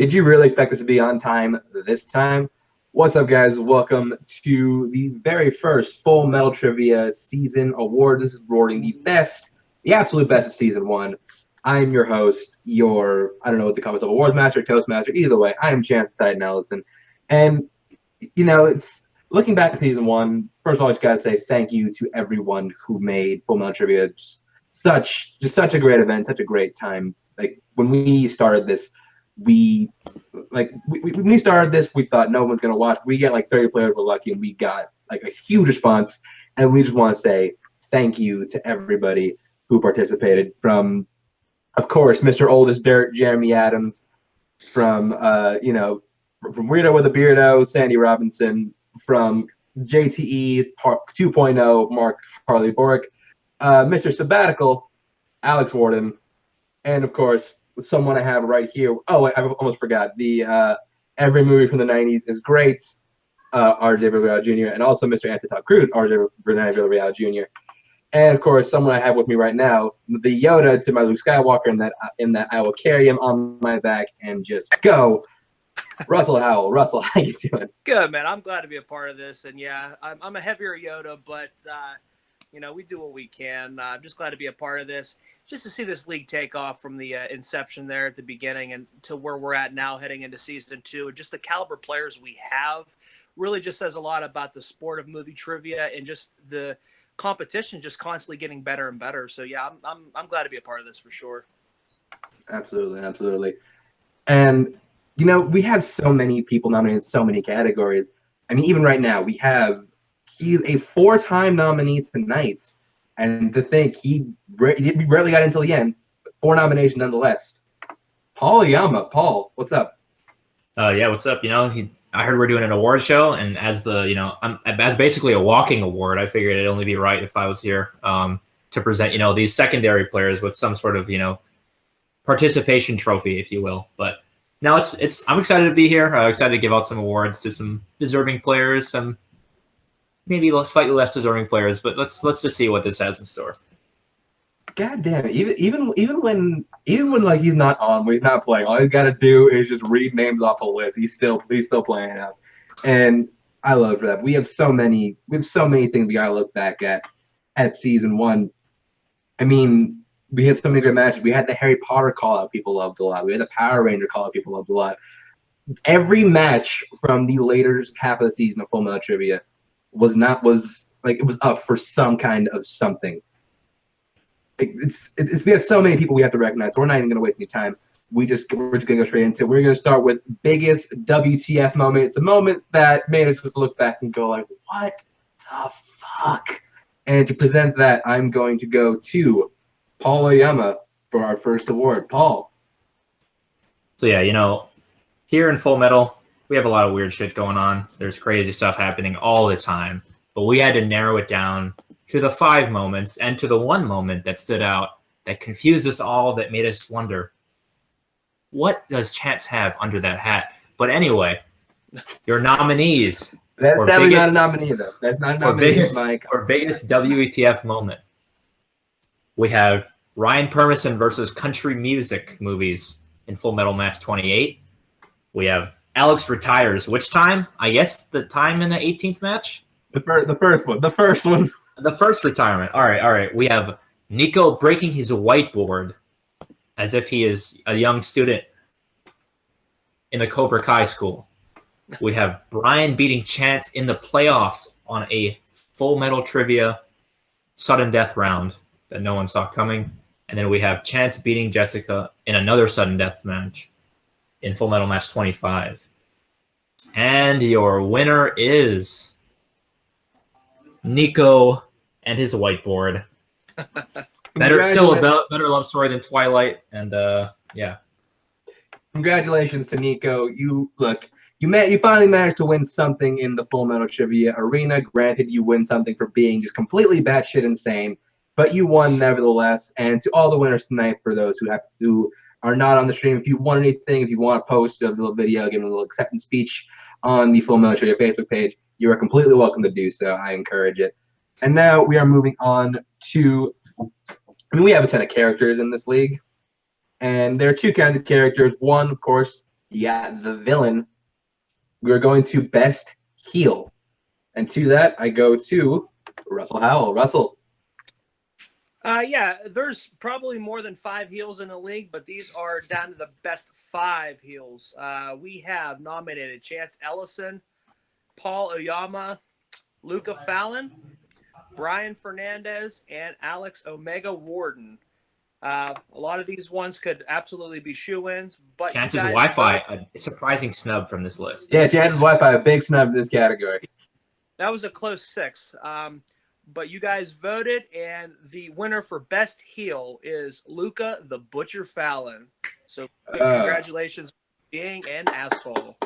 Did you really expect us to be on time this time? What's up, guys? Welcome to the very first Full Metal Trivia Season Award. This is awarding the absolute best of Season 1. I'm your host, I don't know what the comments of Awards Master, Toastmaster, either way, I am Chance Titan Ellison. And, it's looking back at Season 1, first of all, I just got to say thank you to everyone who made Full Metal Trivia just such a great event, such a great time. Like, when we started this, when we started this, we thought no one's gonna watch. We get like 30 players. We're lucky, and we got like a huge response. And we just want to say thank you to everybody who participated. From, of course, Mr. Oldest Dirt, Jeremy Adams. From from Weirdo with a Beardo, Sandy Robinson. From JTE 2.0, Mark Harley Bork. Mr. Sabbatical, Alex Warden, and of course, someone I have right here. Oh, I almost forgot. The every movie from the 90s is great. RJ Villarreal Jr. and also Mr. Antitop Cruz, RJ Villarreal Jr. And of course, someone I have with me right now, the Yoda to my Luke Skywalker, in that I will carry him on my back and just go. Russell Howell. Russell, how you doing? Good, man. I'm glad to be a part of this. And yeah, I'm a heavier Yoda, but we do what we can. I'm just glad to be a part of this. Just to see this league take off from the inception there at the beginning and to where we're at now heading into season 2. And just the caliber players we have really just says a lot about the sport of movie trivia and just the competition just constantly getting better and better. So yeah, I'm glad to be a part of this for sure. Absolutely. And we have so many people nominated in so many categories. I mean, even right now, he's a 4-time nominee tonight. And to think he barely got until the end, but 4 nominations nonetheless. Paul Oyama. Paul, what's up? Yeah, what's up? I heard we're doing an award show, and as as basically a walking award, I figured it'd only be right if I was here to present, these secondary players with some sort of, participation trophy, if you will. But no, I'm excited to be here. Excited to give out some awards to some deserving players, some maybe slightly less deserving players, but let's just see what this has in store. God damn it! Even when like he's not on, when he's not playing, all he's got to do is just read names off a list. He's still playing out, and I love that. We have so many things we gotta look back at season 1. I mean, we had so many good matches. We had the Harry Potter call out people loved a lot. We had the Power Ranger call out people loved a lot. Every match from the later half of the season of Full Metal Trivia was up for some kind of something. We have so many people we have to recognize, so we're not even going to waste any time. We're just going to go straight into it. We're going to start with biggest WTF moment. It's a moment that made us just look back and go like, what the fuck? And to present that, I'm going to go to Paul Oyama for our first award. Paul. So yeah, here in Full Metal, we have a lot of weird shit going on. There's crazy stuff happening all the time. But we had to narrow it down to the 5 moments and to the 1 moment that stood out, that confused us all, that made us wonder, what does Chance have under that hat? But anyway, your nominees. That's definitely not a nominee, though. That's not a nominee, Mike. For biggest WETF moment, we have Ryan Permison versus country music movies in Full Metal Match 28. We have Alex retires. Which time? I guess the time in the 18th match? The first one. The first retirement. All right. We have Nico breaking his whiteboard as if he is a young student in the Cobra Kai school. We have Brian beating Chance in the playoffs on a Full Metal Trivia sudden death round that no one saw coming. And then we have Chance beating Jessica in another sudden death match in Full Metal Match 25. And your winner is Nico and his whiteboard. Still a better love story than Twilight, and yeah. Congratulations to Nico. You finally managed to win something in the Full Metal Trivia arena. Granted, you win something for being just completely batshit insane, but you won nevertheless. And to all the winners tonight, for those who are not on the stream, if you want anything, if you want to post a little video, give a little acceptance speech on the Full Metal Trivia Facebook page, you are completely welcome to do so. I encourage it. And now we are moving on to, we have a ton of characters in this league. And there are 2 kinds of characters. One, of course, Yeah, the villain. We're going to best heel. And to that, I go to Russell Howell. Russell. Yeah, there's probably more than 5 heels in the league, but these are down to the best 5 heels. We have nominated Chance Ellison, Paul Oyama, Luca Fallon, Brian Fernandez, and Alex Omega Warden. A lot of these ones could absolutely be shoe-ins, but Chance's Wi-Fi, a surprising snub from this list. Yeah, Chance's Wi-Fi, a big snub in this category. That was a close 6. But you guys voted, and the winner for best heel is Luca the Butcher Fallon. So congratulations for being an asshole.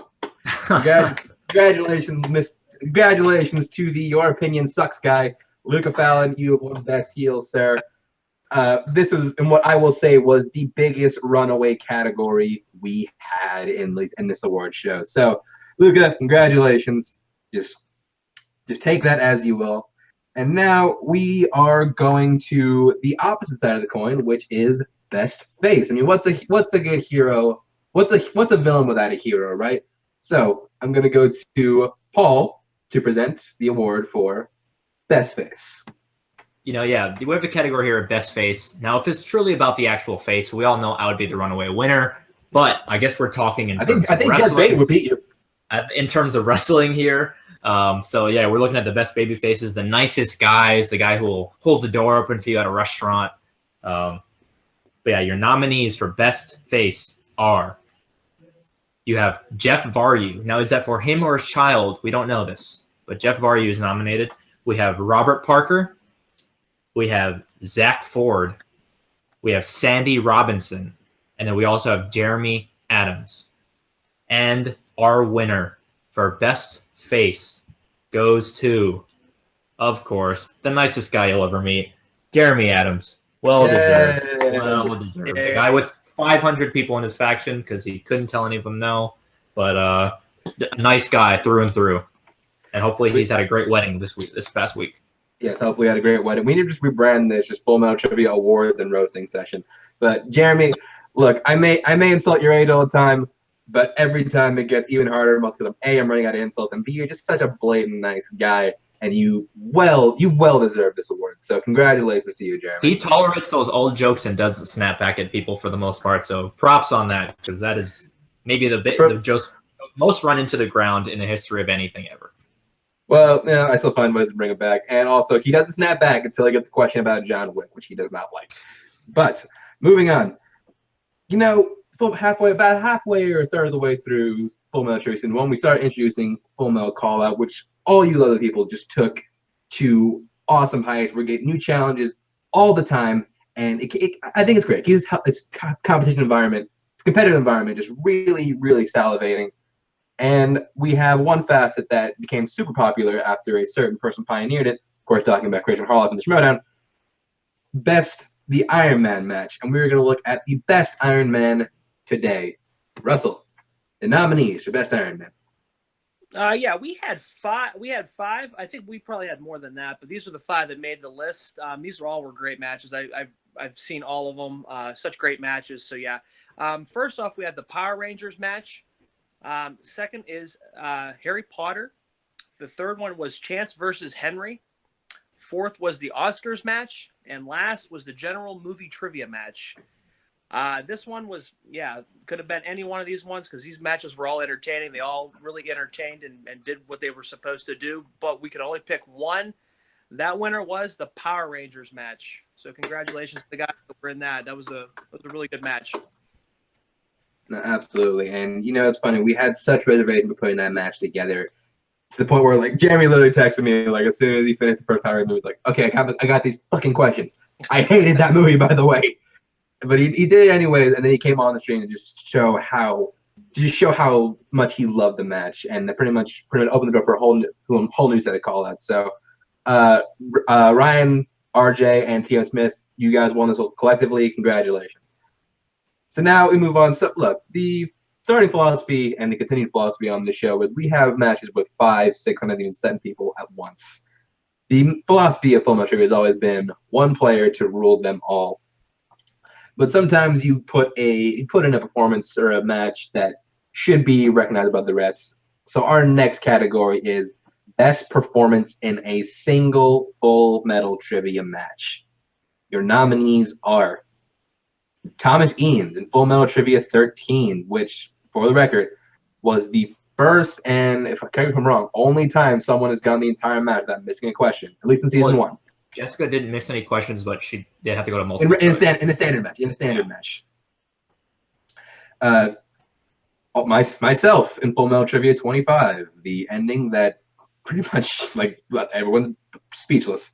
Congratulations, congratulations to the Your Opinion Sucks guy, Luca Fallon. You have won best heel, sir. This was, and what I will say, was the biggest runaway category we had in this award show. So, Luca, congratulations. Just take that as you will. And now we are going to the opposite side of the coin, which is best face. I mean, what's a good hero? What's a villain without a hero, right? So I'm going to go to Paul to present the award for best face. Yeah, we have a category here of best face. Now, if it's truly about the actual face, we all know I would be the runaway winner. But I guess we're talking in terms of wrestling. Jeff Bader would beat you. In terms of wrestling here. So yeah, we're looking at the best baby faces, the nicest guys, the guy who will hold the door open for you at a restaurant. But yeah, your nominees for best face are, you have Jeff Varyu. Now, is that for him or his child? We don't know this, but Jeff Varyu is nominated. We have Robert Parker. We have Zach Ford. We have Sandy Robinson. And then we also have Jeremy Adams. And our winner for best face goes to, of course, the nicest guy you'll ever meet, Jeremy Adams. Well deserved. Well deserved. The guy with 500 people in his faction because he couldn't tell any of them no. But a nice guy through and through. And hopefully he's had a great wedding this past week. Yes, hopefully had a great wedding. We need to just rebrand this just Full Metal Trivia Awards and Roasting Session. But Jeremy, look, I may insult your age all the time, but every time it gets even harder, most because I'm running out of insults, and B, you're just such a blatant nice guy, and you well deserve this award. So congratulations to you, Jeremy. He tolerates those old jokes and doesn't snap back at people for the most part. So props on that, because that is maybe the just most run into the ground in the history of anything ever. Well, yeah, I still find ways to bring it back, and also he doesn't snap back until he gets a question about John Wick, which he does not like. But moving on, about halfway or a third of the way through Full Metal Trivia Season 1, we started introducing Full Metal Call Out, which all you other people just took to awesome heights. We're getting new challenges all the time, and I think it's great. It's competition environment, it's competitive environment, just really, really salivating. And we have one facet that became super popular after a certain person pioneered it. Of course, talking about Christian Harloff in the Schmodown. The Iron Man match, and we're going to look at the best Iron Man today. Russell, the nominees for best Iron Man. Yeah, we had 5. I think we probably had more than that, but these are the 5 that made the list. These were great matches. I've seen all of them. Such great matches. So yeah. First off, we had the Power Rangers match. Second is Harry Potter. The third one was Chance versus Henry. Fourth was the Oscars match. And last was the general movie trivia match. This one was, could have been any one of these ones because these matches were all entertaining. They all really entertained and did what they were supposed to do. But we could only pick one. That winner was the Power Rangers match. So congratulations to the guys that were in that. That was a really good match. No, absolutely. And, it's funny. We had such reservation for putting that match together to the point where, like, Jeremy literally texted me, like, as soon as he finished the first Power Rangers movie, he's like, okay, I got these fucking questions. I hated that movie, by the way. But he did it anyways, and then he came on the stream to just show how much he loved the match, and that pretty much opened the door for a whole new set of call-outs. So, Ryan, RJ, and Tia Smith, you guys won this collectively. Congratulations. So now we move on. So look, the starting philosophy and the continued philosophy on this show is we have matches with 5, 6, sometimes even 7 people at once. The philosophy of Full Metal Trivia has always been one player to rule them all. But sometimes you put in a performance or a match that should be recognized above the rest. So our next category is best performance in a single Full Metal Trivia match. Your nominees are Thomas Eanes in Full Metal Trivia 13, which, for the record, was the first and, if I correct me if I'm wrong, only time someone has gone the entire match without missing a question, at least in season one. Jessica didn't miss any questions, but she did have to go to multiple in a standard match. Myself in Full Metal Trivia 25, the ending that pretty much like everyone's speechless.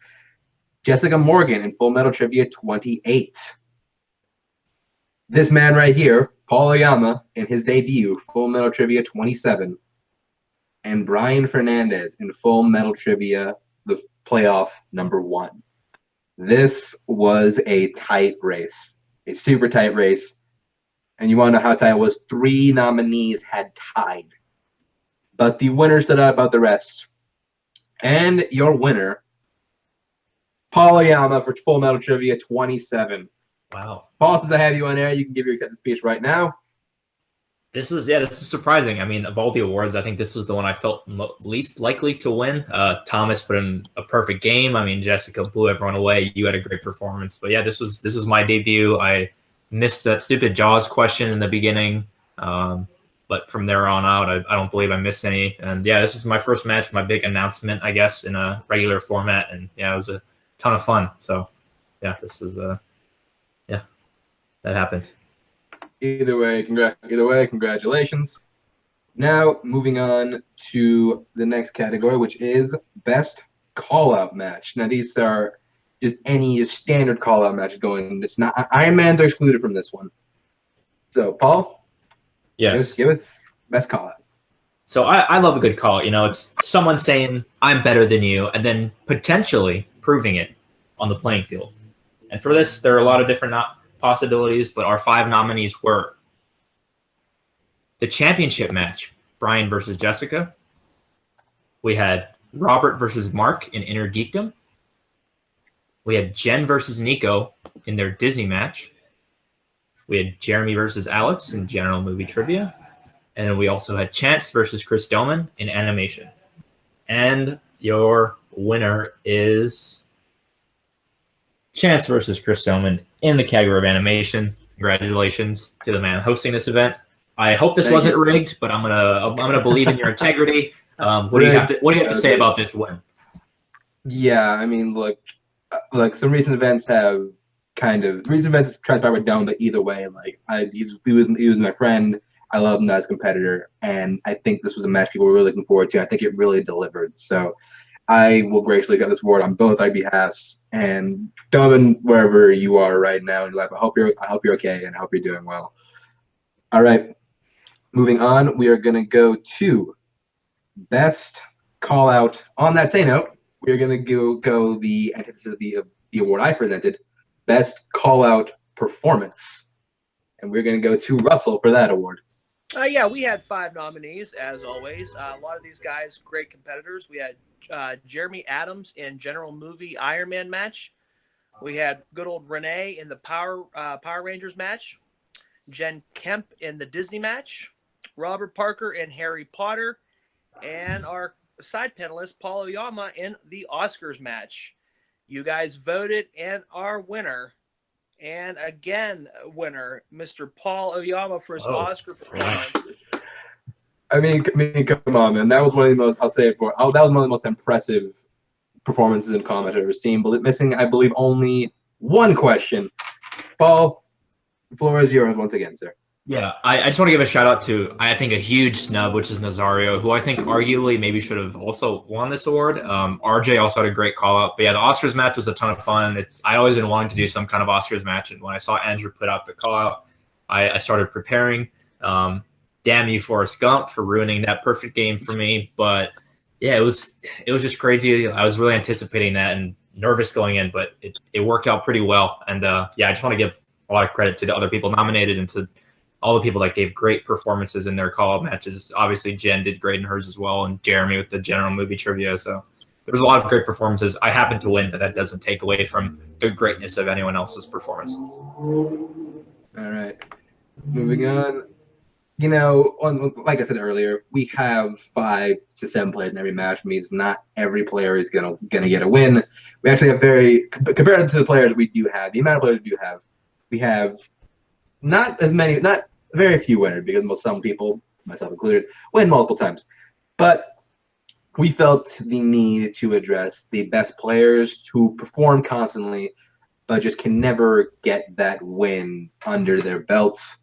Jessica Morgan in Full Metal Trivia 28. This man right here, Paul Oyama, in his debut, Full Metal Trivia 27. And Brian Fernandez in Full Metal Trivia, the playoff number 1. This was a tight race, a super tight race. And you want to know how tight it was? 3 nominees had tied. But the winner stood out above the rest. And your winner, Paul Oyama for Full Metal Trivia 27. Wow. Paul, since I have you on air, you can give your acceptance speech right now. This is surprising. I mean, of all the awards, I think this was the one I felt least likely to win. Thomas put in a perfect game. I mean, Jessica blew everyone away. You had a great performance. But yeah, this was my debut. I missed that stupid Jaws question in the beginning. But from there on out, I don't believe I missed any. And yeah, this is my first match, my big announcement, I guess, in a regular format. And yeah, it was a ton of fun. So yeah, this is that happened. Either way, congratulations. Now, moving on to the next category, which is best call-out match. Now, these are just any standard call-out match going. It's not Iron Man's are excluded from this one. So, Paul, yes, give us best call-out. So I love a good call. You know, it's someone saying I'm better than you, and then potentially proving it on the playing field. And for this, there are a lot of different possibilities, but our 5 nominees were the championship match, Brian versus Jessica. We had Robert versus Mark in Inner Geekdom. We had Jen versus Nico in their Disney match. We had Jeremy versus Alex in General Movie Trivia. And then we also had Chance versus Chris Doman in Animation. And your winner is Chance versus Chris Doman in the category of Animation. Congratulations to the man hosting this event. I hope this wasn't rigged, but I'm gonna believe in your integrity. What do you have to say about this win? Yeah, I mean, look, some recent events have recent events transpired with Dome, but either way, he was my friend. I love him as a competitor, and I think this was a match people were really looking forward to. I think it really delivered. So I will graciously get this award on both our behalves. And Donovan, wherever you are right now in your life, I hope you're okay, and I hope you're doing well. All right, moving on, we are gonna go to best call out. On that same note, we are gonna go the antithesis of the award I presented, best call out performance, and we're gonna go to Russell for that award. Yeah, we had 5 nominees, as always. A lot of these guys, great competitors. We had Jeremy Adams in General Movie Iron Man match. We had good old Renee in the Power Rangers match. Jen Kemp in the Disney match. Robert Parker in Harry Potter. And our side panelist, Paul Oyama, in the Oscars match. You guys voted, and our winner, and again, winner, Mr. Paul Oyama for his Oscar performance. I mean, come on, man. That was one of the most, I'll say it for, that was one of the most impressive performances in combat I've ever seen. But missing, I believe, only one question. Paul, the floor is yours once again, sir. Yeah, I just want to give a shout out to, I think, a huge snub, which is Nazario, who I think arguably maybe should have also won this award. RJ also had a great call out. But yeah, the Oscars match was a ton of fun. I always been wanting to do some kind of Oscars match. And when I saw Andrew put out the call out, I started preparing. Damn you, Forrest Gump, for ruining that perfect game for me. But yeah, it was just crazy. I was really anticipating that and nervous going in, but it worked out pretty well. And yeah, I just want to give a lot of credit to the other people nominated and to all the people that gave great performances in their call-out matches. Obviously, Jen did great in hers as well, and Jeremy with the General Movie Trivia. So there was a lot of great performances. I happened to win, but that doesn't take away from the greatness of anyone else's performance. All right. Moving on. like I said earlier, we have 5 to 7 players in every match. Means not every player is gonna get a win. We actually have compared to the players we do have, the amount of players we do have, we have not as many, not very few winners because some people, myself included, win multiple times. But we felt the need to address the best players who perform constantly, but just can never get that win under their belts.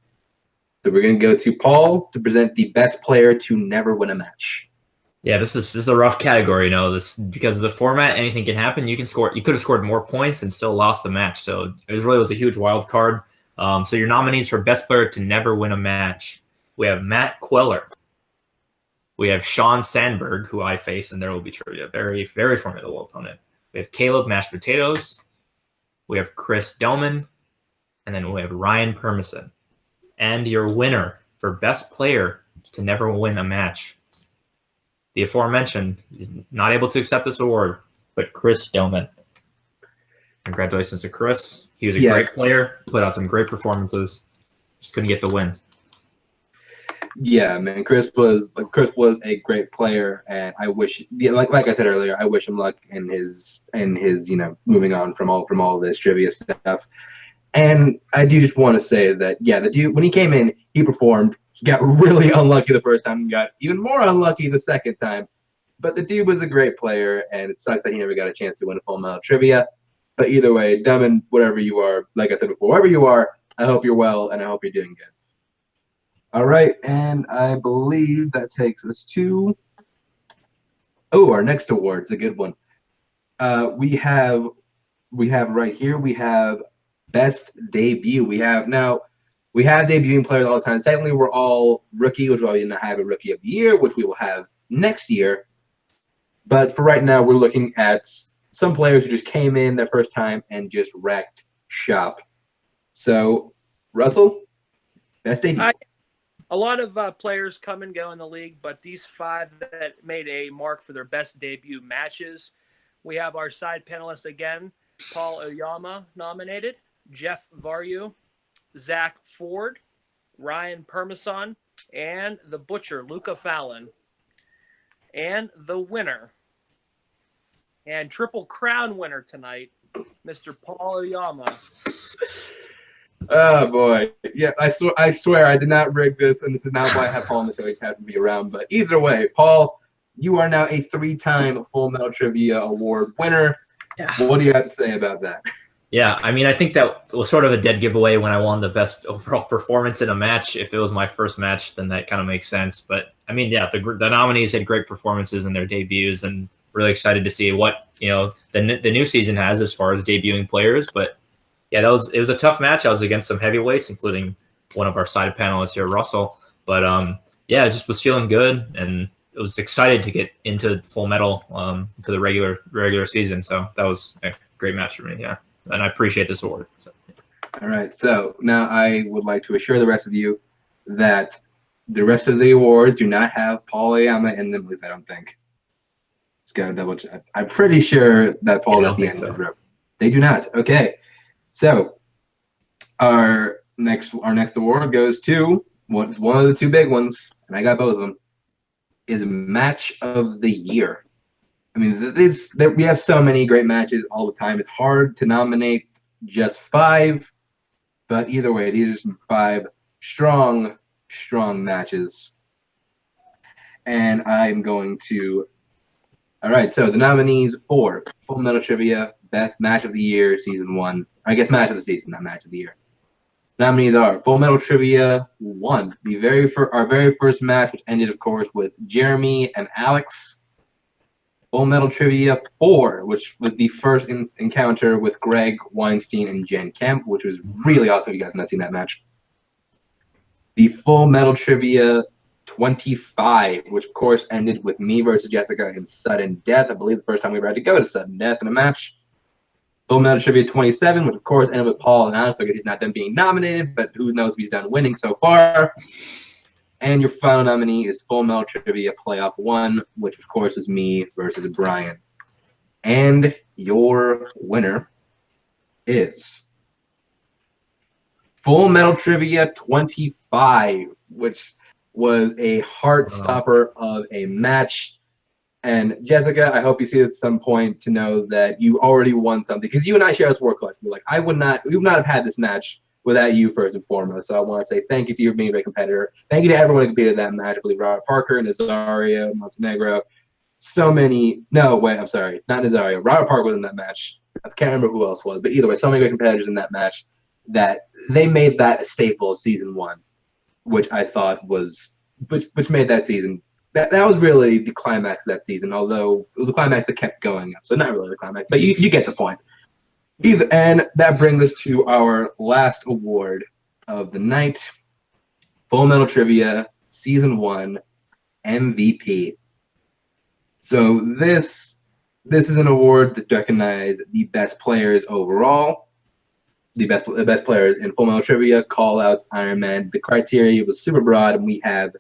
So we're going to go to Paul to present the best player to never win a match. Yeah, this is a rough category, This because of the format, anything can happen. You could have scored more points and still lost the match. So it was a huge wild card. So your nominees for best player to never win a match, we have Matt Queller, we have Sean Sandberg, who I face, and there will be trivia, very very formidable opponent. We have Caleb Mashed Potatoes, we have Chris Delman, and then we have Ryan Permison. And your winner for best player to never win a match, the aforementioned, is not able to accept this award, but Chris Delman. Congratulations to Chris. He was a great player, put out some great performances, just couldn't get the win. Yeah, man, Chris was a great player, and I wish, like I said earlier, I wish him luck in his moving on from all this trivia stuff. And I do just want to say that, the dude, when he came in, he performed. He got really unlucky the first time, and got even more unlucky the second time. But the dude was a great player, and it sucks that he never got a chance to win a full metal trivia. But either way, Dummon, whatever you are, like I said before, wherever you are, I hope you're well, and I hope you're doing good. All right, and I believe that takes us to our next award. It's a good one. We have right here, we have best debut. We have debuting players all the time. Technically, we're all rookie, which we didn't have a rookie of the year, which we will have next year. But for right now, we're looking at some players who just came in their first time and just wrecked shop. So, Russell, best debut. A lot of players come and go in the league, but these 5 that made a mark for their best debut matches, we have our side panelists again: Paul Oyama nominated, Jeff Varyu, Zach Ford, Ryan Permison, and the Butcher, Luca Fallon. And the winner and Triple Crown winner tonight, Mr. Paul Oyama. Oh boy, yeah, I swear I did not rig this, and this is not why I have Paul on the show. He just happened to be around. But either way, Paul, you are now a 3-time Full Metal Trivia Award winner. Yeah. What do you have to say about that? Yeah, I mean, I think that was sort of a dead giveaway when I won the best overall performance in a match. If it was my first match, then that kind of makes sense. But I mean, yeah, the nominees had great performances in their debuts, and really excited to see what the new season has as far as debuting players. But yeah, it was a tough match. I was against some heavyweights, including one of our side panelists here, Russell. But yeah, I just was feeling good, and I was excited to get into Full Metal to the regular season. So that was a great match for me. Yeah, and I appreciate this award. So. All right, so now I would like to assure the rest of you that the rest of the awards do not have Paul Oyama in them, at least I don't think. Just gotta double check. I'm pretty sure that Paul at the end. So. They do not. Okay. So our next award goes to one of the 2 big ones, and I got both of them, is Match of the Year. I mean, we have so many great matches all the time. It's hard to nominate just 5, but either way, these are some 5 strong matches. And I'm going to. All right, so the nominees for Full Metal Trivia Best Match of the Year, Season 1. I guess Match of the Season, not Match of the Year. Nominees are Full Metal Trivia 1, our very first match, which ended, of course, with Jeremy and Alex. Full Metal Trivia 4, which was the first encounter with Greg Weinstein and Jen Kemp, which was really awesome. If you guys have not seen that match. The Full Metal Trivia 25, which of course ended with me versus Jessica in sudden death. I believe the first time we ever had to go to sudden death in a match. Full Metal Trivia 27, which of course ended with Paul and Alex. So I guess he's not done being nominated, but who knows if he's done winning so far. And your final nominee is Full Metal Trivia Playoff 1, which of course is me versus Brian. And your winner is Full Metal Trivia 25, which was a heart stopper of a match. And Jessica, I hope you see this at some point to know that you already won something, because you and I share this work collective. Like, we would not have had this match without you first and foremost. So I want to say thank you to you for being a great competitor. Thank you to everyone who competed in that match. I believe Robert Parker, Nazario, Montenegro, so many. No, wait, I'm sorry, not Nazario. Robert Parker was in that match. I can't remember who else was, but either way, so many great competitors in that match that they made that a staple of season one, which I thought was which made that season. That was really the climax of that season, although it was a climax that kept going up. So not really the climax, but you get the point. And that brings us to our last award of the night, Full Metal Trivia Season 1 MVP. So this is an award that recognizes the best players overall, the best players in Full Metal Trivia, call-outs, Iron Man. The criteria was super broad, and we have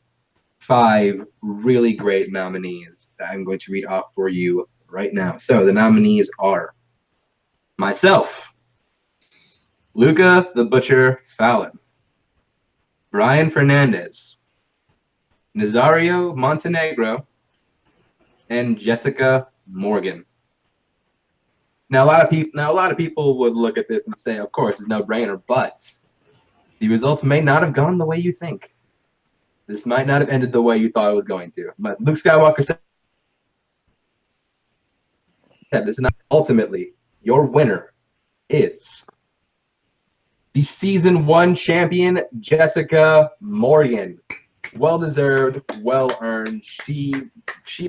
5 really great nominees that I'm going to read off for you right now. So the nominees are myself, Luca the Butcher Fallon, Brian Fernandez, Nazario Montenegro, and Jessica Morgan. Now a lot of people would look at this and say, of course, it's no brainer, but the results may not have gone the way you think. This might not have ended the way you thought it was going to. But Luke Skywalker said, "This is not ultimately your winner is the season 1 champion, Jessica Morgan. Well deserved, well earned. She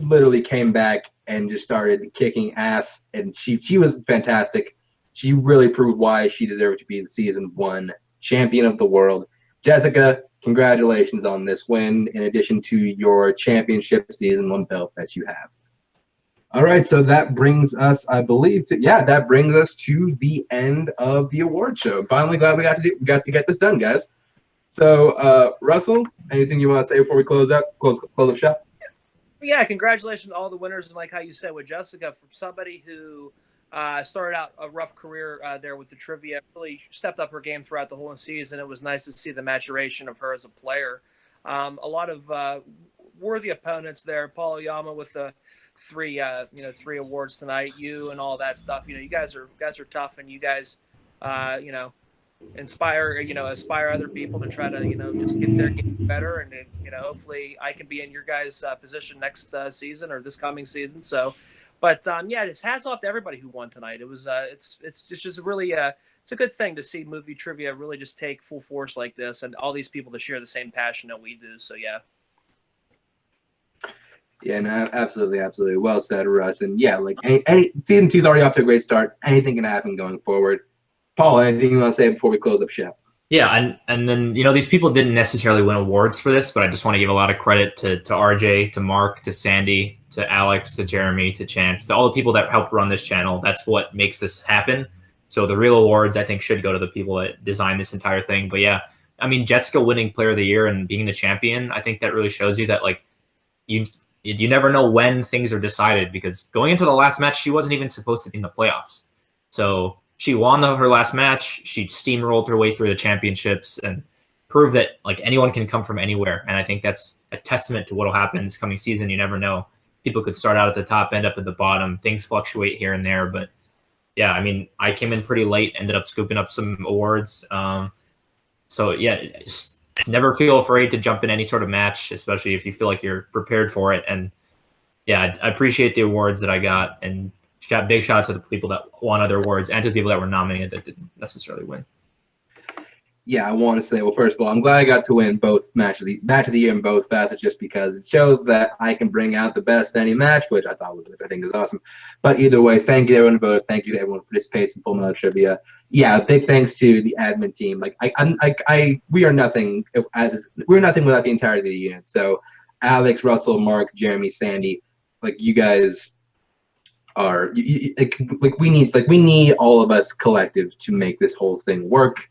literally came back and just started kicking ass, and she was fantastic. She really proved why she deserved to be the season 1 champion of the world. Jessica, congratulations on this win, in addition to your championship season 1 belt that you have." All right, so that brings us, I believe, to the end of the award show. Finally, glad we got to get this done, guys. So, Russell, anything you want to say before we close up shop? Yeah, congratulations to all the winners. And like how you said with Jessica, from somebody who started out a rough career there with the trivia, really stepped up her game throughout the whole season. It was nice to see the maturation of her as a player. A lot of worthy opponents there. Paul Oyama with the 3 awards tonight. You and all that stuff. You guys are tough, and you guys, inspire other people to try to just get their game better, and hopefully I can be in your guys' position next season or this coming season. So, but just hats off to everybody who won tonight. It was it's just really it's a good thing to see movie trivia really just take full force like this, and all these people to share the same passion that we do. So yeah. Yeah, no, absolutely. Well said, Russ. And yeah, like any season 2's already off to a great start. Anything can happen going forward. Paul, anything you want to say before we close up shop? Yeah, and then these people didn't necessarily win awards for this, but I just want to give a lot of credit to RJ, to Mark, to Sandy, to Alex, to Jeremy, to Chance, to all the people that helped run this channel. That's what makes this happen. So the real awards, I think, should go to the people that designed this entire thing. But yeah, I mean, Jessica winning Player of the Year and being the champion, I think that really shows you that like you never know when things are decided, because going into the last match, she wasn't even supposed to be in the playoffs. So she won her last match. She steamrolled her way through the championships and proved that like anyone can come from anywhere. And I think that's a testament to what will happen this coming season. You never know. People could start out at the top, end up at the bottom. Things fluctuate here and there. But yeah, I mean, I came in pretty late, ended up scooping up some awards. So yeah, just never feel afraid to jump in any sort of match, especially if you feel like you're prepared for it. And yeah, I appreciate the awards that I got, and big shout out to the people that won other awards and to the people that were nominated that didn't necessarily win. Yeah, I want to say, well, first of all, I'm glad I got to win both match of the year in both facets, just because it shows that I can bring out the best in any match, which I think is awesome. But either way, thank you to everyone who voted. Thank you to everyone who participates in Full Metal Trivia. Yeah, big thanks to the admin team. Like we are nothing. We're nothing without the entirety of the unit. So Alex, Russell, Mark, Jeremy, Sandy, like you guys are we need all of us collective to make this whole thing work.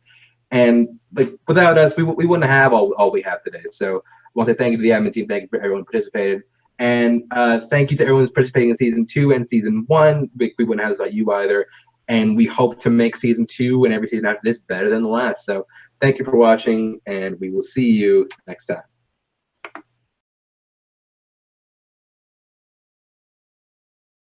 And like without us, we wouldn't have all we have today. So I want to say thank you to the admin team. Thank you for everyone who participated. And thank you to everyone who's participating in season 2 and season 1. We wouldn't have this without you either. And we hope to make season 2 and every season after this better than the last. So thank you for watching, and we will see you next time.